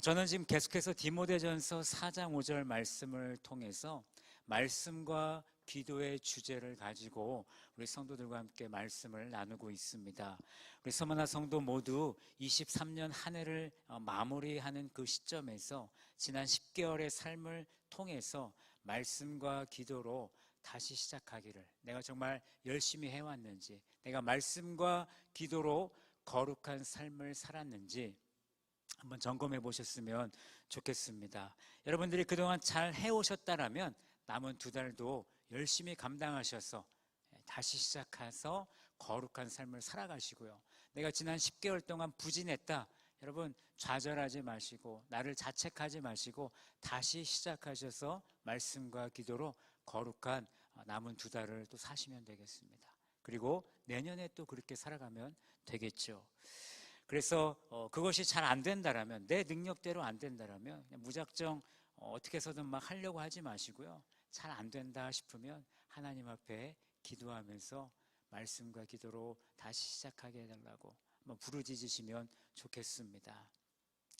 저는 지금 계속해서 디모데전서 4장 5절 말씀을 통해서 말씀과 기도의 주제를 가지고 우리 성도들과 함께 말씀을 나누고 있습니다. 우리 서머나 성도 모두 23년 한 해를 마무리하는 그 시점에서 지난 10개월의 삶을 통해서 말씀과 기도로 다시 시작하기를, 내가 정말 열심히 해왔는지, 내가 말씀과 기도로 거룩한 삶을 살았는지 한번 점검해 보셨으면 좋겠습니다. 여러분들이 그동안 잘 해오셨다라면 남은 2달도 열심히 감당하셔서 다시 시작해서 거룩한 삶을 살아가시고요. 내가 지난 10개월 동안 부진했다, 여러분 좌절하지 마시고 나를 자책하지 마시고 다시 시작하셔서 말씀과 기도로 거룩한 남은 2달을 또 사시면 되겠습니다. 그리고 내년에 또 그렇게 살아가면 되겠죠. 그래서 그것이 잘 안 된다라면, 내 능력대로 안 된다라면 그냥 무작정 어떻게 해서든 막 하려고 하지 마시고요. 잘 안 된다 싶으면 하나님 앞에 기도하면서 말씀과 기도로 다시 시작하게 해달라고 한번 부르짖으시면 좋겠습니다.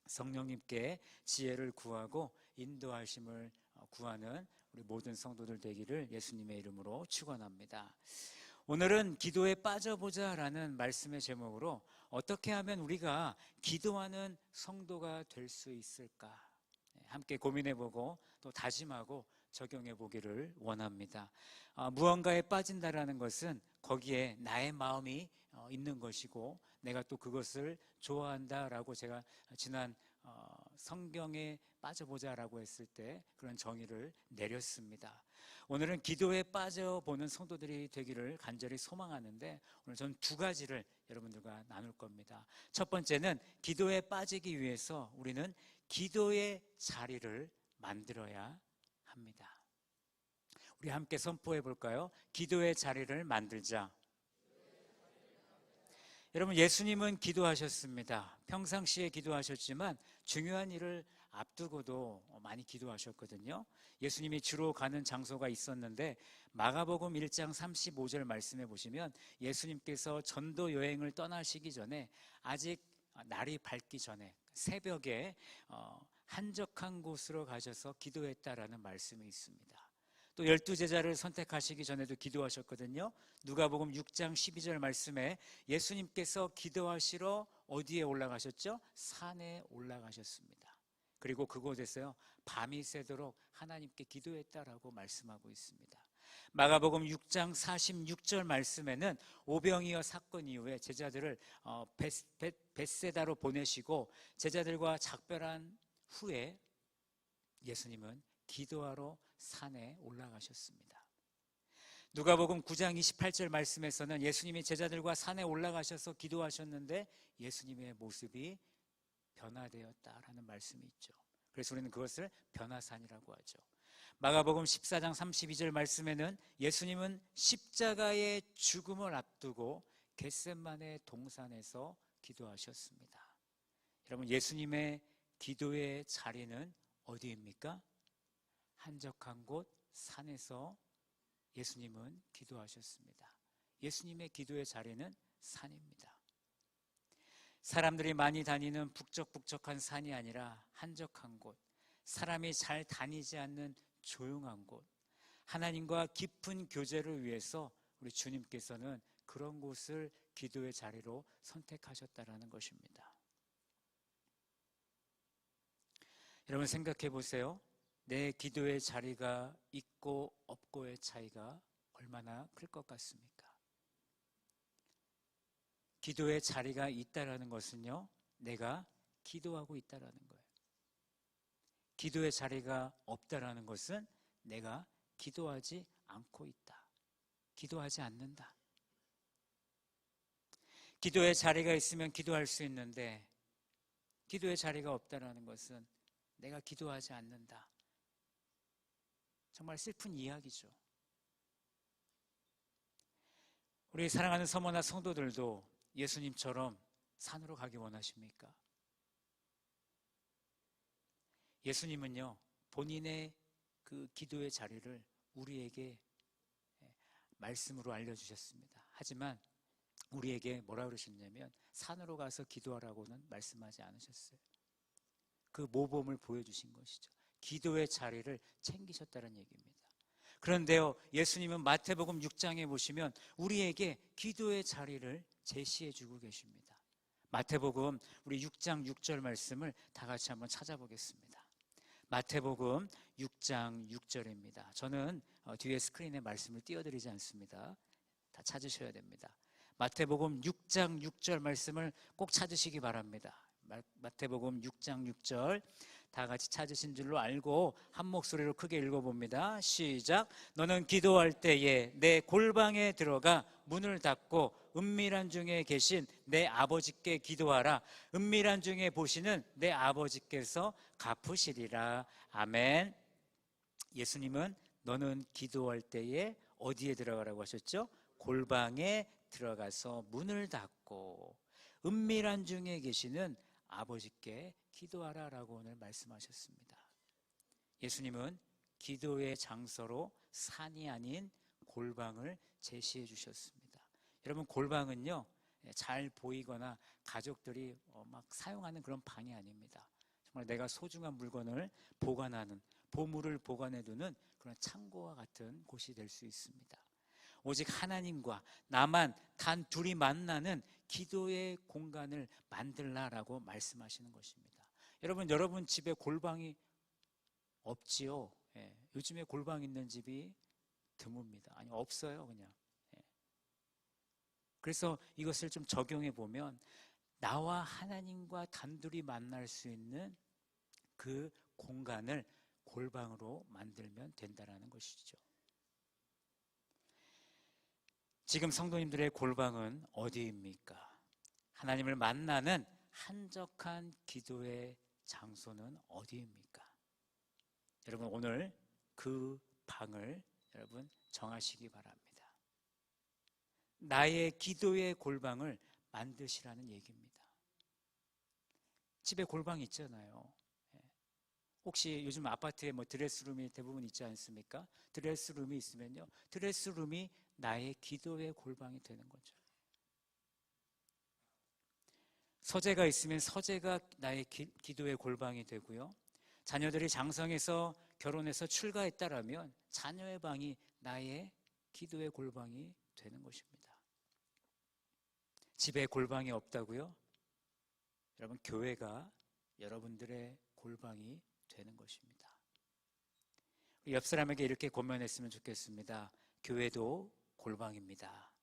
성령님께 지혜를 구하고 인도하심을 구하는 우리 모든 성도들 되기를 예수님의 이름으로 축원합니다. 오늘은 기도에 빠져보자 라는 말씀의 제목으로 어떻게 하면 우리가 기도하는 성도가 될 수 있을까 함께 고민해보고 또 다짐하고 적용해보기를 원합니다. 무언가에 빠진다라는 것은 거기에 나의 마음이 있는 것이고 내가 또 그것을 좋아한다라고 제가 지난 성경에 빠져보자라고 했을 때 그런 정의를 내렸습니다. 오늘은 기도에 빠져보는 성도들이 되기를 간절히 소망하는데 오늘 저는 2가지를 여러분들과 나눌 겁니다. 첫 번째는 기도에 빠지기 위해서 우리는 기도의 자리를 만들어야 합니다. 우리 함께 선포해 볼까요? 기도의 자리를 만들자. 여러분, 예수님은 기도하셨습니다. 평상시에 기도하셨지만 중요한 일을 앞두고도 많이 기도하셨거든요. 예수님이 주로 가는 장소가 있었는데 마가복음 1장 35절 말씀해 보시면 예수님께서 전도 여행을 떠나시기 전에 아직 날이 밝기 전에 새벽에 한적한 곳으로 가셔서 기도했다라는 말씀이 있습니다. 또 12제자를 선택하시기 전에도 기도하셨거든요. 누가복음 6장 12절 말씀에 예수님께서 기도하시러 어디에 올라가셨죠? 산에 올라가셨습니다. 그리고 그곳에서요 밤이 새도록 하나님께 기도했다라고 말씀하고 있습니다. 마가복음 6장 46절 말씀에는 오병이어 사건 이후에 제자들을 벳세다로 보내시고 제자들과 작별한 후에 예수님은 기도하러 산에 올라가셨습니다. 누가복음 9장 28절 말씀에서는 예수님이 제자들과 산에 올라가셔서 기도하셨는데 예수님의 모습이 변화되었다라는 말씀이 있죠. 그래서 우리는 그것을 변화산이라고 하죠. 마가복음 14장 32절 말씀에는 예수님은 십자가의 죽음을 앞두고 겟세마네 동산에서 기도하셨습니다. 여러분, 예수님의 기도의 자리는 어디입니까? 한적한 곳 산에서 예수님은 기도하셨습니다. 예수님의 기도의 자리는 산입니다. 사람들이 많이 다니는 북적북적한 산이 아니라 한적한 곳, 사람이 잘 다니지 않는 조용한 곳, 하나님과 깊은 교제를 위해서 우리 주님께서는 그런 곳을 기도의 자리로 선택하셨다라는 것입니다. 여러분, 생각해 보세요. 내 기도의 자리가 있고 없고의 차이가 얼마나 클 것 같습니까? 기도의 자리가 있다라는 것은요, 내가 기도하고 있다라는 거예요. 기도의 자리가 없다라는 것은 내가 기도하지 않고 있다. 기도하지 않는다. 기도의 자리가 있으면 기도할 수 있는데 기도의 자리가 없다라는 것은 내가 기도하지 않는다. 정말 슬픈 이야기죠. 우리 사랑하는 서머나 성도들도 예수님처럼 산으로 가기 원하십니까? 예수님은요, 본인의 그 기도의 자리를 우리에게 말씀으로 알려주셨습니다. 하지만 우리에게 뭐라 그러셨냐면 산으로 가서 기도하라고는 말씀하지 않으셨어요. 그 모범을 보여주신 것이죠. 기도의 자리를 챙기셨다는 얘기입니다. 그런데요, 예수님은 마태복음 6장에 보시면 우리에게 기도의 자리를 제시해 주고 계십니다. 마태복음 우리 6장 6절 말씀을 다 같이 한번 찾아보겠습니다. 마태복음 6장 6절입니다. 저는 뒤에 스크린에 말씀을 띄워드리지 않습니다. 다 찾으셔야 됩니다. 마태복음 6장 6절 말씀을 꼭 찾으시기 바랍니다. 마태복음 6장 6절 다 같이 찾으신 줄로 알고 한 목소리로 크게 읽어봅니다. 시작. 너는 기도할 때에 내 골방에 들어가 문을 닫고 은밀한 중에 계신 내 아버지께 기도하라. 은밀한 중에 보시는 내 아버지께서 갚으시리라. 아멘. 예수님은 너는 기도할 때에 어디에 들어가라고 하셨죠? 골방에 들어가서 문을 닫고 은밀한 중에 계시는 아버지께 기도하라라고 오늘 말씀하셨습니다. 예수님은 기도의 장소로 산이 아닌 골방을 제시해 주셨습니다. 여러분, 골방은요, 잘 보이거나 가족들이 막 사용하는 그런 방이 아닙니다. 정말 내가 소중한 물건을 보관하는, 보물을 보관해두는 그런 창고와 같은 곳이 될 수 있습니다. 오직 하나님과 나만 단 둘이 만나는 기도의 공간을 만들라라고 말씀하시는 것입니다. 여러분 집에 골방이 없지요? 예, 요즘에 골방 있는 집이 드뭅니다. 아니, 없어요, 그냥. 예. 그래서 이것을 좀 적용해 보면 나와 하나님과 단둘이 만날 수 있는 그 공간을 골방으로 만들면 된다는 것이죠. 지금 성도님들의 골방은 어디입니까? 하나님을 만나는 한적한 기도의 장소는 어디입니까? 여러분, 오늘 그 방을 여러분 정하시기 바랍니다. 나의 기도의 골방을 만드시라는 얘기입니다. 집에 골방 있잖아요. 혹시 요즘 아파트에 드레스룸이 대부분 있지 않습니까? 드레스룸이 있으면요, 드레스룸이 나의 기도의 골방이 되는 거죠. 서재가 있으면 서재가 나의 기도의 골방이 되고요. 자녀들이 장성해서 결혼해서 출가했다라면 자녀의 방이 나의 기도의 골방이 되는 것입니다. 집에 골방이 없다고요? 여러분, 교회가 여러분들의 골방이 되는 것입니다. 옆 사람에게 이렇게 권면했으면 좋겠습니다. 교회도 골방입니다.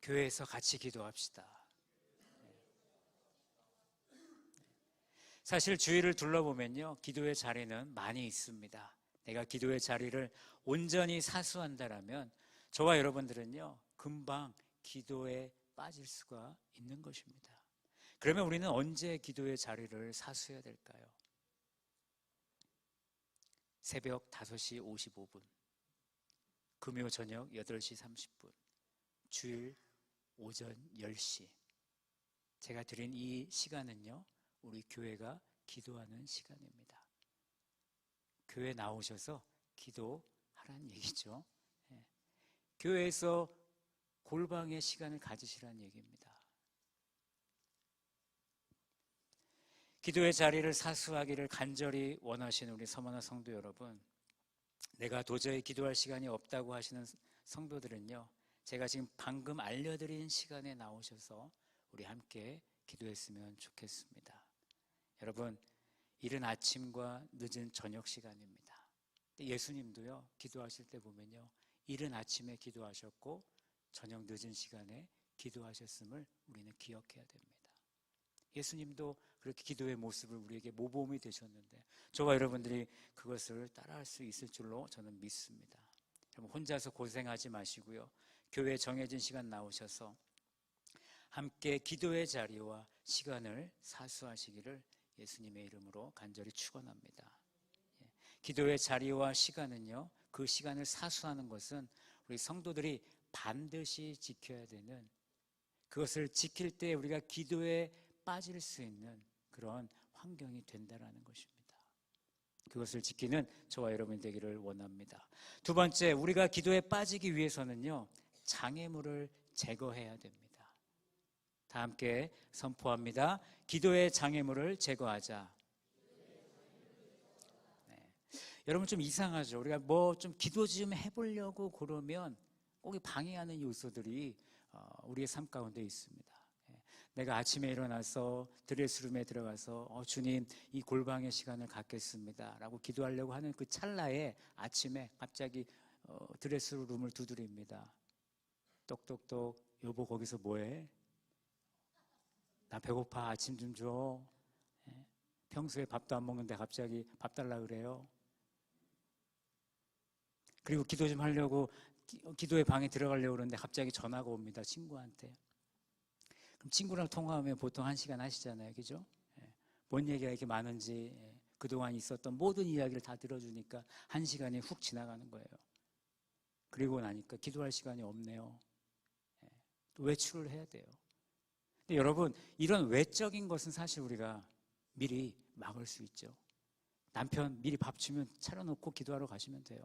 교회에서 같이 기도합시다. 사실 주위를 둘러보면요, 기도의 자리는 많이 있습니다. 내가 기도의 자리를 온전히 사수한다라면 저와 여러분들은요, 금방 기도에 빠질 수가 있는 것입니다. 그러면 우리는 언제 기도의 자리를 사수해야 될까요? 새벽 5시 55분, 금요 저녁 8시 30분, 주일 오전 10시. 제가 드린 이 시간은요, 우리 교회가 기도하는 시간입니다. 교회 나오셔서 기도하라는 얘기죠. 교회에서 골방의 시간을 가지시라는 얘기입니다. 기도의 자리를 사수하기를 간절히 원하시는 우리 서머나 성도 여러분, 내가 도저히 기도할 시간이 없다고 하시는 성도들은요, 제가 지금 방금 알려드린 시간에 나오셔서 우리 함께 기도했으면 좋겠습니다. 여러분, 이른 아침과 늦은 저녁 시간입니다. 예수님도요, 기도하실 때 보면요, 이른 아침에 기도하셨고 저녁 늦은 시간에 기도하셨음을 우리는 기억해야 됩니다. 예수님도 그렇게 기도의 모습을 우리에게 모범이 되셨는데 저와 여러분들이 그것을 따라할 수 있을 줄로 저는 믿습니다. 여러분, 혼자서 고생하지 마시고요, 교회에 정해진 시간 나오셔서 함께 기도의 자리와 시간을 사수하시기를 예수님의 이름으로 간절히 축원합니다. 기도의 자리와 시간은요, 그 시간을 사수하는 것은 우리 성도들이 반드시 지켜야 되는, 그것을 지킬 때 우리가 기도에 빠질 수 있는 그런 환경이 된다는 것입니다. 그것을 지키는 저와 여러분이 되기를 원합니다. 두 번째, 우리가 기도에 빠지기 위해서는요, 장애물을 제거해야 됩니다. 다 함께 선포합니다. 기도의 장애물을 제거하자. 네. 여러분 좀 이상하죠? 우리가 뭐 좀 기도 좀 해보려고 그러면 꼭 방해하는 요소들이 우리의 삶 가운데 있습니다. 내가 아침에 일어나서 드레스룸에 들어가서 주님 이 골방의 시간을 갖겠습니다 라고 기도하려고 하는 그 찰나에 아침에 갑자기 드레스룸을 두드립니다. 똑똑똑, 여보 거기서 뭐해? 나 배고파, 아침 좀 줘. 평소에 밥도 안 먹는데 갑자기 밥 달라 그래요. 그리고 기도 좀 하려고 기도의 방에 들어가려고 그러는데 갑자기 전화가 옵니다. 친구한테. 그럼 친구랑 통화하면 보통 1시간 하시잖아요. 그죠? 뭔 얘기가 이렇게 많은지 그동안 있었던 모든 이야기를 다 들어주니까 1시간이 훅 지나가는 거예요. 그리고 나니까 기도할 시간이 없네요. 또 외출을 해야 돼요. 근데 여러분 이런 외적인 것은 사실 우리가 미리 막을 수 있죠. 남편 미리 밥 주면 차려놓고 기도하러 가시면 돼요.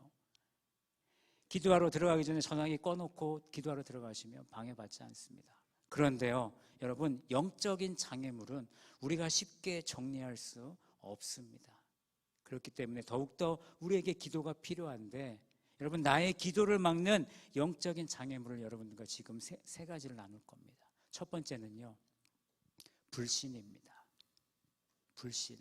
기도하러 들어가기 전에 전화기 꺼놓고 기도하러 들어가시면 방해받지 않습니다. 그런데요 여러분 영적인 장애물은 우리가 쉽게 정리할 수 없습니다. 그렇기 때문에 더욱더 우리에게 기도가 필요한데 여러분 나의 기도를 막는 영적인 장애물을 여러분들과 지금 세 가지를 나눌 겁니다. 첫 번째는요 불신입니다. 불신.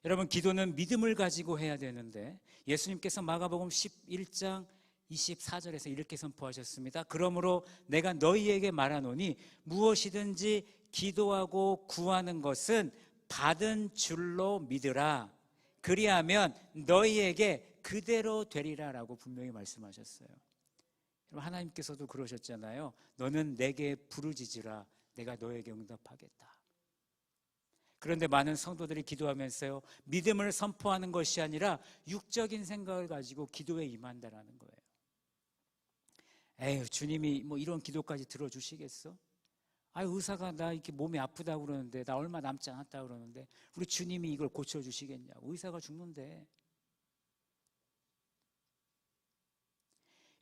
여러분 기도는 믿음을 가지고 해야 되는데 예수님께서 마가복음 11장 24절에서 이렇게 선포하셨습니다. 그러므로 내가 너희에게 말하노니 무엇이든지 기도하고 구하는 것은 받은 줄로 믿으라. 그리하면 너희에게 그대로 되리라 라고 분명히 말씀하셨어요. 하나님께서도 그러셨잖아요. 너는 내게 부르짖으라. 내가 너에게 응답하겠다. 그런데 많은 성도들이 기도하면서요 믿음을 선포하는 것이 아니라 육적인 생각을 가지고 기도에 임한다라는 거예요. 에휴 주님이 뭐 이런 기도까지 들어주시겠어? 의사가 나 이렇게 몸이 아프다고 그러는데 나 얼마 남지 않았다고 그러는데 우리 주님이 이걸 고쳐주시겠냐고. 의사가 죽는데.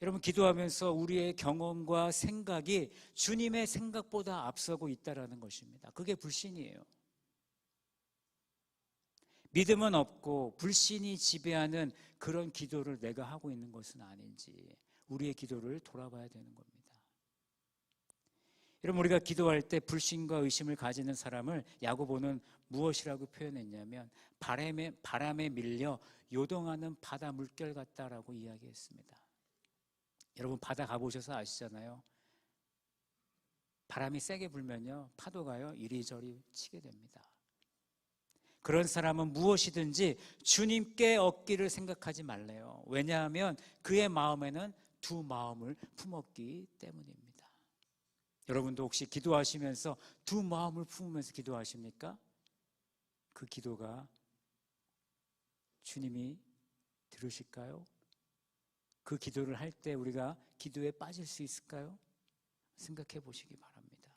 여러분 기도하면서 우리의 경험과 생각이 주님의 생각보다 앞서고 있다는 것입니다. 그게 불신이에요. 믿음은 없고 불신이 지배하는 그런 기도를 내가 하고 있는 것은 아닌지 우리의 기도를 돌아봐야 되는 겁니다. 여러분 우리가 기도할 때 불신과 의심을 가지는 사람을 야고보는 무엇이라고 표현했냐면 바람에 밀려 요동하는 바다 물결 같다라고 이야기했습니다. 여러분 바다 가보셔서 아시잖아요. 바람이 세게 불면요 파도가요 이리저리 치게 됩니다. 그런 사람은 무엇이든지 주님께 얻기를 생각하지 말래요. 왜냐하면 그의 마음에는 두 마음을 품었기 때문입니다. 여러분도 혹시 기도하시면서 두 마음을 품으면서 기도하십니까? 그 기도가 주님이 들으실까요? 그 기도를 할 때 우리가 기도에 빠질 수 있을까요? 생각해 보시기 바랍니다.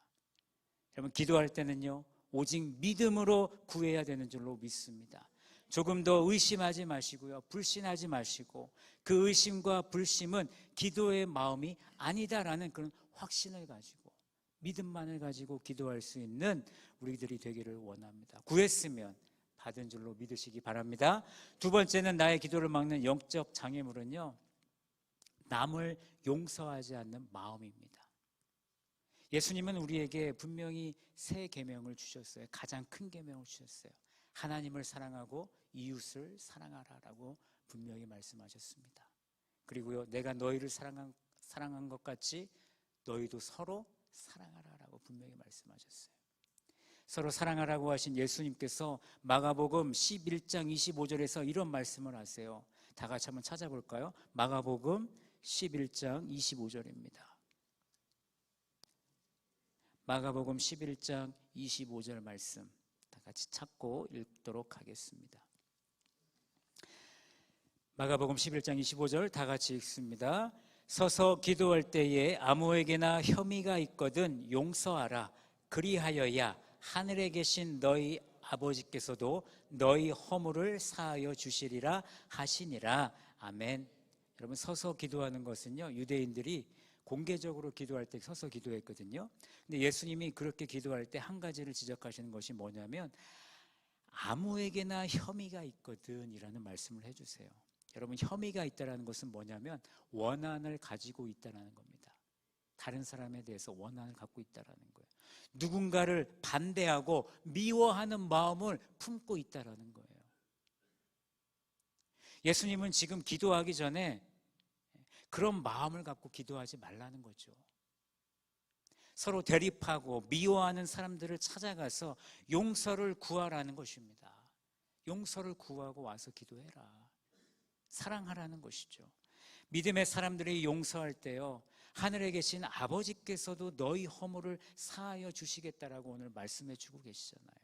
여러분 기도할 때는요 오직 믿음으로 구해야 되는 줄로 믿습니다. 조금 더 의심하지 마시고요 불신하지 마시고 그 의심과 불심은 기도의 마음이 아니다라는 그런 확신을 가지고 믿음만을 가지고 기도할 수 있는 우리들이 되기를 원합니다. 구했으면 받은 줄로 믿으시기 바랍니다. 두 번째는 나의 기도를 막는 영적 장애물은요 남을 용서하지 않는 마음입니다. 예수님은 우리에게 분명히 세 계명을 주셨어요. 가장 큰 계명을 주셨어요. 하나님을 사랑하고 이웃을 사랑하라라고 분명히 말씀하셨습니다. 그리고요 내가 너희를 사랑한 것 같이 너희도 서로 사랑하라라고 분명히 말씀하셨어요. 서로 사랑하라고 하신 예수님께서 마가복음 11장 25절에서 이런 말씀을 하세요. 다 같이 한번 찾아볼까요? 마가복음 11장 25절입니다. 마가복음 11장 25절 말씀 다 같이 찾고 읽도록 하겠습니다. 마가복음 11장 25절 다 같이 읽습니다. 서서 기도할 때에 아무에게나 혐의가 있거든 용서하라. 그리하여야 하늘에 계신 너희 아버지께서도 너희 허물을 사하여 주시리라 하시니라. 아멘. 여러분 서서 기도하는 것은요 유대인들이 공개적으로 기도할 때 서서 기도했거든요. 근데 예수님이 그렇게 기도할 때 한 가지를 지적하시는 것이 뭐냐면 아무에게나 혐의가 있거든 이라는 말씀을 해주세요. 여러분, 혐의가 있다는 것은 뭐냐면 원한을 가지고 있다는 겁니다. 다른 사람에 대해서 원한을 갖고 있다는 거예요. 누군가를 반대하고 미워하는 마음을 품고 있다는 거예요. 예수님은 지금 기도하기 전에 그런 마음을 갖고 기도하지 말라는 거죠. 서로 대립하고 미워하는 사람들을 찾아가서 용서를 구하라는 것입니다. 용서를 구하고 와서 기도해라. 사랑하라는 것이죠. 믿음의 사람들이 용서할 때요, 하늘에 계신 아버지께서도 너희 허물을 사하여 주시겠다라고 오늘 말씀해 주고 계시잖아요.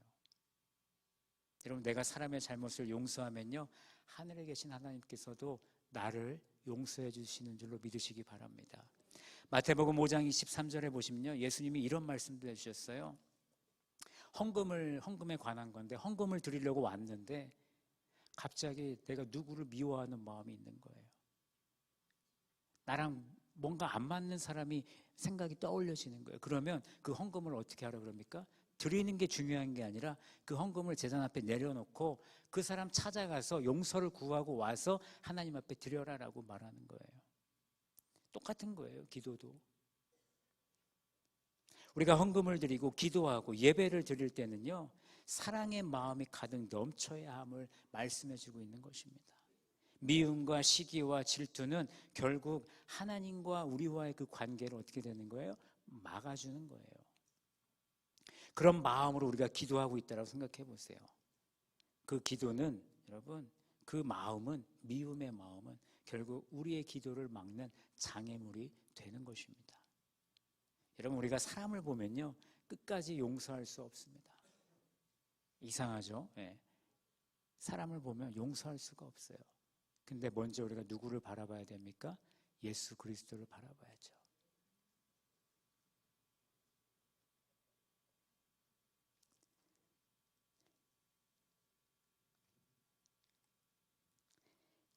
여러분, 내가 사람의 잘못을 용서하면요, 하늘에 계신 하나님께서도 나를 용서해 주시는 줄로 믿으시기 바랍니다. 마태복음 5장 23절에 보시면요, 예수님이 이런 말씀도 해주셨어요. 헌금에 관한 건데, 헌금을 드리려고 왔는데 갑자기 내가 누구를 미워하는 마음이 있는 거예요. 나랑 뭔가 안 맞는 사람이 생각이 떠올려지는 거예요. 그러면 그 헌금을 어떻게 하라 그럽니까? 드리는 게 중요한 게 아니라 그 헌금을 제단 앞에 내려놓고 그 사람 찾아가서 용서를 구하고 와서 하나님 앞에 드려라라고 말하는 거예요. 똑같은 거예요, 기도도. 우리가 헌금을 드리고 기도하고 예배를 드릴 때는요, 사랑의 마음이 가득 넘쳐야 함을 말씀해 주고 있는 것입니다. 미움과 시기와 질투는 결국 하나님과 우리와의 그 관계를 어떻게 되는 거예요? 막아주는 거예요. 그런 마음으로 우리가 기도하고 있다고 생각해 보세요. 그 기도는, 여러분, 그 마음은, 미움의 마음은 결국 우리의 기도를 막는 장애물이 되는 것입니다. 여러분, 우리가 사람을 보면요, 끝까지 용서할 수 없습니다. 이상하죠? 네. 사람을 보면 용서할 수가 없어요. 근데 먼저 우리가 누구를 바라봐야 됩니까? 예수 그리스도를 바라봐야죠.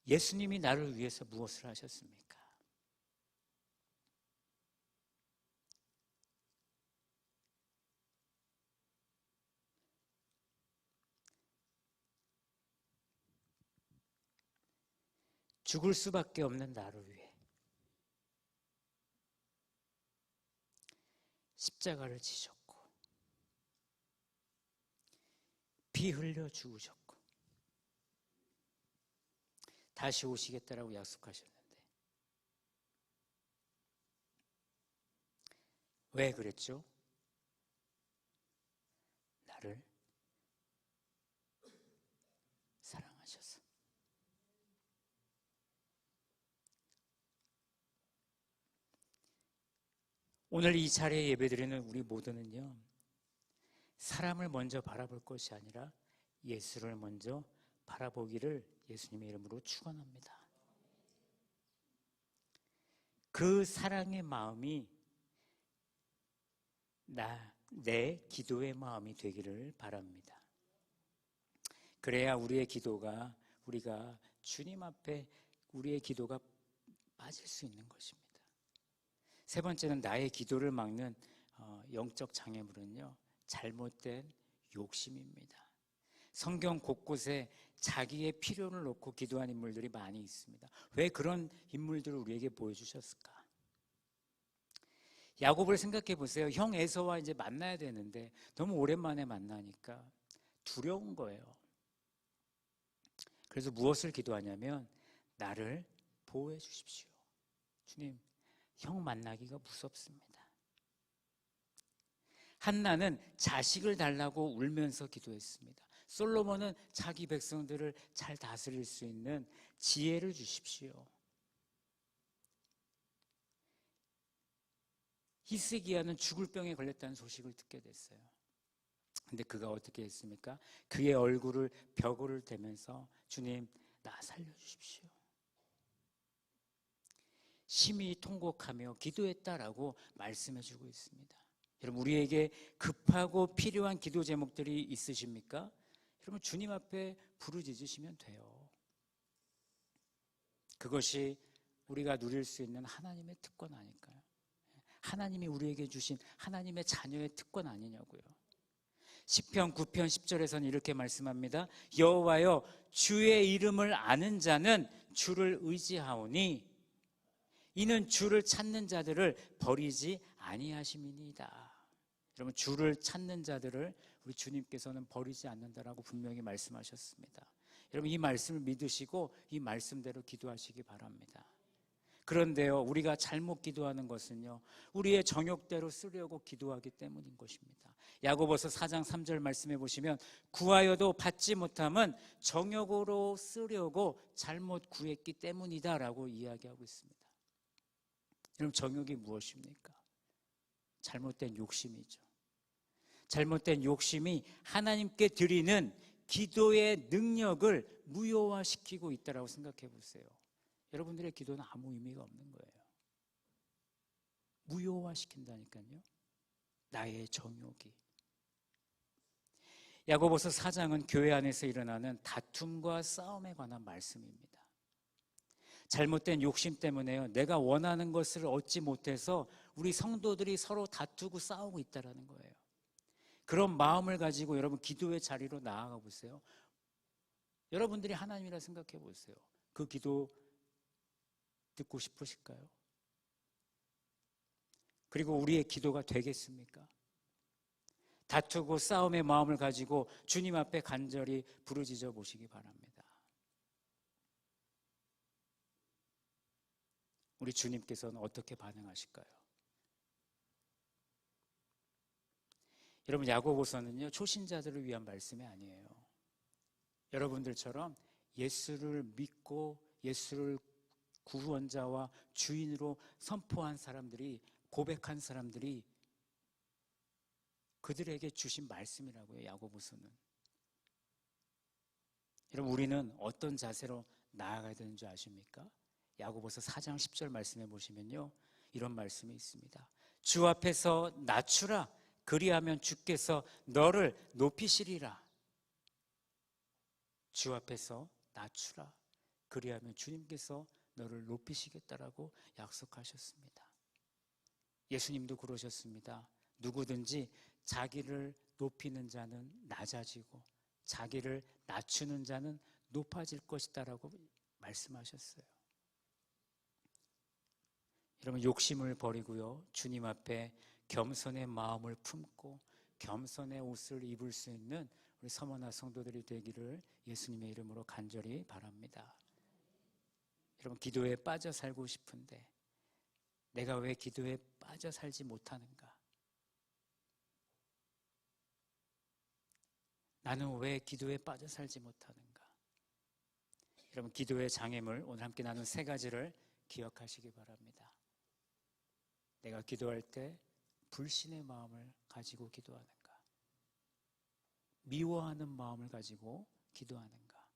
예수님이 나를 위해서 무엇을 하셨습니까? 죽을 수밖에 없는 나를 위해 십자가를 지셨고 피 흘려 죽으셨고 다시 오시겠다라고 약속하셨는데 왜 그랬죠? 나를 사랑하셔서. 오늘 이 자리에 예배드리는 우리 모두는요, 사람을 먼저 바라볼 것이 아니라 예수를 먼저 바라보기를 예수님의 이름으로 축원합니다. 그 사랑의 마음이 내 기도의 마음이 되기를 바랍니다. 그래야 우리의 기도가, 우리가 주님 앞에 우리의 기도가 빠질 수 있는 것입니다. 세 번째는 나의 기도를 막는 영적 장애물은요, 잘못된 욕심입니다. 성경 곳곳에 자기의 필요를 놓고 기도한 인물들이 많이 있습니다. 왜 그런 인물들을 우리에게 보여주셨을까? 야곱을 생각해 보세요. 형 에서와 이제 만나야 되는데 너무 오랜만에 만나니까 두려운 거예요. 그래서 무엇을 기도하냐면 나를 보호해 주십시오. 주님, 형 만나기가 무섭습니다. 한나는 자식을 달라고 울면서 기도했습니다. 솔로몬은 자기 백성들을 잘 다스릴 수 있는 지혜를 주십시오. 히스기야는 죽을 병에 걸렸다는 소식을 듣게 됐어요. 근데 그가 어떻게 했습니까? 그의 얼굴을 벽을 대면서 주님, 나 살려주십시오. 심히 통곡하며 기도했다라고 말씀해주고 있습니다. 여러분, 우리에게 급하고 필요한 기도 제목들이 있으십니까? 여러분, 주님 앞에 부르짖으시면 돼요. 그것이 우리가 누릴 수 있는 하나님의 특권 아닐까요? 하나님이 우리에게 주신 하나님의 자녀의 특권 아니냐고요. 시편 9편 10절에서는 이렇게 말씀합니다. 여호와여, 주의 이름을 아는 자는 주를 의지하오니 이는 주를 찾는 자들을 버리지 아니하심이니이다. 여러분, 주를 찾는 자들을 우리 주님께서는 버리지 않는다라고 분명히 말씀하셨습니다. 여러분, 이 말씀을 믿으시고 이 말씀대로 기도하시기 바랍니다. 그런데요, 우리가 잘못 기도하는 것은요, 우리의 정욕대로 쓰려고 기도하기 때문인 것입니다. 야고보서 4장 3절 말씀해 보시면 구하여도 받지 못함은 정욕으로 쓰려고 잘못 구했기 때문이다 라고 이야기하고 있습니다. 여러분, 정욕이 무엇입니까? 잘못된 욕심이죠. 잘못된 욕심이 하나님께 드리는 기도의 능력을 무효화시키고 있다고 생각해 보세요. 여러분들의 기도는 아무 의미가 없는 거예요. 무효화시킨다니까요. 나의 정욕이. 야고보서 4장은 교회 안에서 일어나는 다툼과 싸움에 관한 말씀입니다. 잘못된 욕심 때문에요, 내가 원하는 것을 얻지 못해서 우리 성도들이 서로 다투고 싸우고 있다는 거예요. 그런 마음을 가지고 여러분 기도의 자리로 나아가 보세요. 여러분들이 하나님이라 생각해 보세요. 그 기도 듣고 싶으실까요? 그리고 우리의 기도가 되겠습니까? 다투고 싸움의 마음을 가지고 주님 앞에 간절히 부르짖어 보시기 바랍니다. 우리 주님께서는 어떻게 반응하실까요? 여러분, 야고보서는요, 초신자들을 위한 말씀이 아니에요. 여러분들처럼 예수를 믿고 예수를 구원자와 주인으로 선포한 사람들이, 고백한 사람들이 그들에게 주신 말씀이라고요. 야고보서는. 여러분, 우리는 어떤 자세로 나아가야 되는 줄 아십니까? 야고보서 4장 10절 말씀해 보시면요, 이런 말씀이 있습니다. 주 앞에서 낮추라. 그리하면 주께서 너를 높이시리라. 주 앞에서 낮추라. 그리하면 주님께서 너를 높이시겠다라고 약속하셨습니다. 예수님도 그러셨습니다. 누구든지 자기를 높이는 자는 낮아지고 자기를 낮추는 자는 높아질 것이다라고 말씀하셨어요. 여러분, 욕심을 버리고요, 주님 앞에 겸손의 마음을 품고 겸손의 옷을 입을 수 있는 우리 서머나 성도들이 되기를 예수님의 이름으로 간절히 바랍니다. 여러분, 기도에 빠져 살고 싶은데 내가 왜 기도에 빠져 살지 못하는가? 나는 왜 기도에 빠져 살지 못하는가? 여러분, 기도의 장애물, 오늘 함께 나눈 세 가지를 기억하시기 바랍니다. 내가 기도할 때 불신의 마음을 가지고 기도하는가? 미워하는 마음을 가지고 기도하는가?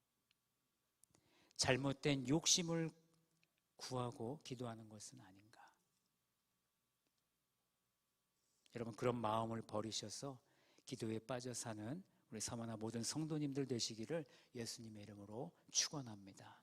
잘못된 욕심을 구하고 기도하는 것은 아닌가? 여러분, 그런 마음을 버리셔서 기도에 빠져 사는 우리 서머나 모든 성도님들 되시기를 예수님의 이름으로 축원합니다.